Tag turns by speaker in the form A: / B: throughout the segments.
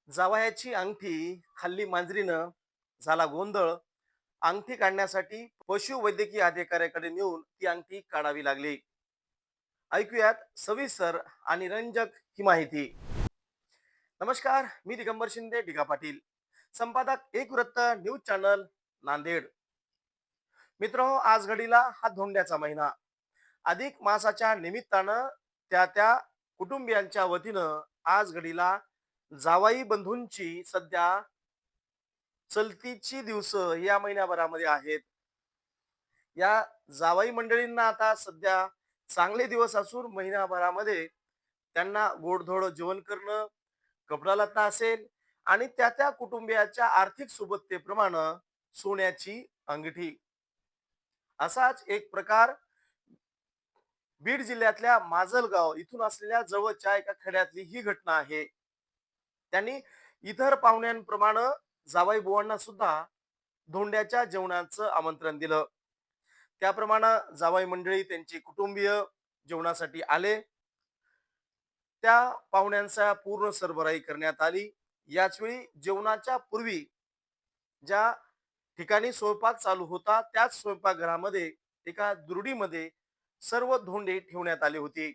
A: जावयाची अंगठी खाल्ली मांजरीनं, झाला गोंधळ. अंगठी काढण्यासाठी पशुवैद्यकीय अधिकाऱ्याकडे नेऊन ती अंगठी काढावी लागली. ऐकूयात सविस्तर आणि रंजक ही माहिती. नमस्कार, मी दिगंबर शिंदे ढिगा पाटील, संपादक एक वृत्त न्यूज चॅनल, नांदेड. मित्र, आज घडीला हा धोंड्याचा महिना. अधिक मासाच्या निमित्तानं त्या कुटुंबियांच्या वतीनं आज घडीला जावाई बंधूंची सध्या चलतीची दिवस या महिन्याभरामध्ये आहेत. या जावई मंडळींना आता सध्या चांगले दिवस असून महिनाभरामध्ये त्यांना गोडधोड जेवण करणं, कपडा लत्ता असेल आणि त्या कुटुंबियाच्या आर्थिक सुबत्तेप्रमाणे सोन्याची अंगठी. असाच एक प्रकार बीड जिल्ह्यातल्या माजलगाव इथून असलेल्या जवळच्या एका खेड्यातली ही घटना आहे. त्यांनी इतर पाहुण्यांप्रमाणे जावई बुवांना सुद्धा धोंड्याच्या जेवणाचं आमंत्रण दिलं. त्याप्रमाणे जावई मंडळी त्यांची कुटुंबीय जेवणासाठी आले. त्या पाहुण्यांचा पूर्ण सरबराई करण्यात आली. याच वेळी जेवणाच्या पूर्वी ज्या ठिकाणी स्वयंपाक चालू होता त्याच स्वयंपाकघरामध्ये एका दुरडीमध्ये सर्व धोंडे ठेवण्यात आले होते.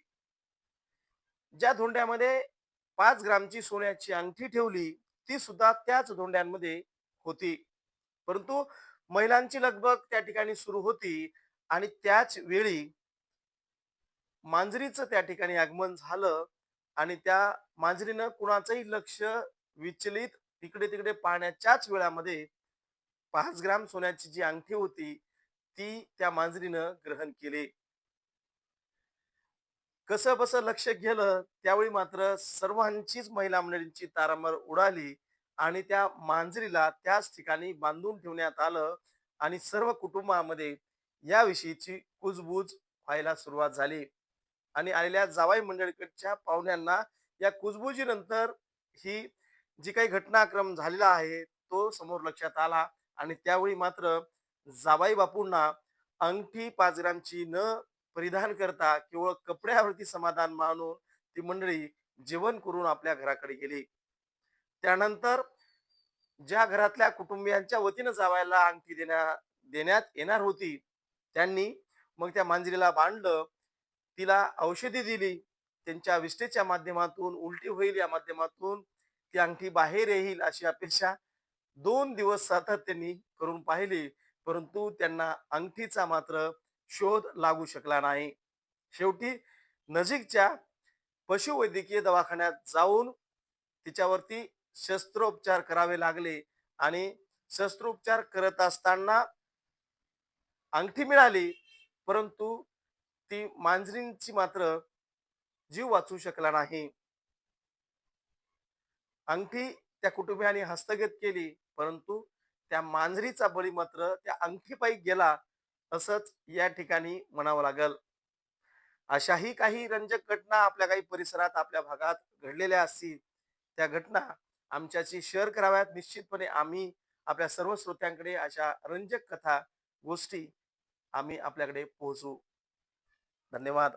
A: ज्या धोंड्यामध्ये 5 ग्रामची सोन्याची अंगठी ठेवली ती सुद्धा त्याच धोंड्यांमध्ये होती. परंतु महिलांची लगबग त्या ठिकाणी सुरू होती आणि त्याच वेळी मांजरीचं त्या ठिकाणी आगमन झालं आणि त्या मांजरीनं कुणाचंही लक्ष विचलित इकडे तिकडे पाहण्याच्याच वेळामध्ये 5 ग्राम सोन्याची जी अंगठी होती ती त्या मांजरीनं ग्रहण केली. कसं बसं लक्ष गेलं त्यावेळी मात्र सर्वांचीच महिला मंडळींची तारांबळ उडाली आणि त्या मांजरीला त्याच ठिकाणी बांधून ठेवण्यात आलं आणि सर्व कुटुंबामध्ये याविषयीची कुजबूज व्हायला सुरुवात झाली. आणि आलेल्या जावई मंडळीकडच्या पाहुण्यांना या कुजबुजीनंतर ही जी काही घटनाक्रम झालेला आहे तो समोर लक्षात आला आणि त्यावेळी मात्र जावाई बापूंना अंगठी 5 ग्रामची न परिधान करता केवळ कपड्यावरती समाधान मानून ती मंडळी जेवण करून आपल्या घराकडे गेली. त्यानंतर ज्या घरातल्या कुटुंबियांच्या वतीनं जावायला अंगठी देण्यात येणार होती त्यांनी मग त्या मांजरीला बांधलं, तिला औषधी दिली. त्यांच्या विष्ठेच्या माध्यमातून उलटी होईल या माध्यमातून ती अंगठी बाहेर येईल अशी अपेक्षा 2 दिवस सातत्याने करून पाहिली, परंतु त्यांना अंगठीचा मात्र शोध लागू शकला नाही. शेवटी नजीकच्या पशुवैद्यकीय दवाखान्यात जाऊन तिच्यावरती शस्त्रोपचार करावे लागले आणि शस्त्रोपचार करत असताना अंगठी मिळाली, परंतु ती मांजरींची मात्र जीव वाचू शकला नाही. अंगठी त्या कुटुंबियाने हस्तगत केली, परंतु त्या मांजरीचा बळी मात्र त्या अंगठीपायी गेला असंच या ठिकाणी म्हणावं लागल. अशाही काही रंजक घटना आपल्या काही परिसरात आपल्या भागात घडलेल्या असतील त्या घटना आमच्याशी शेअर कराव्यात. निश्चितपणे आम्ही आपल्या सर्व श्रोत्यांकडे अशा रंजक कथा गोष्टी आम्ही आपल्याकडे पोहोचू. धन्यवाद.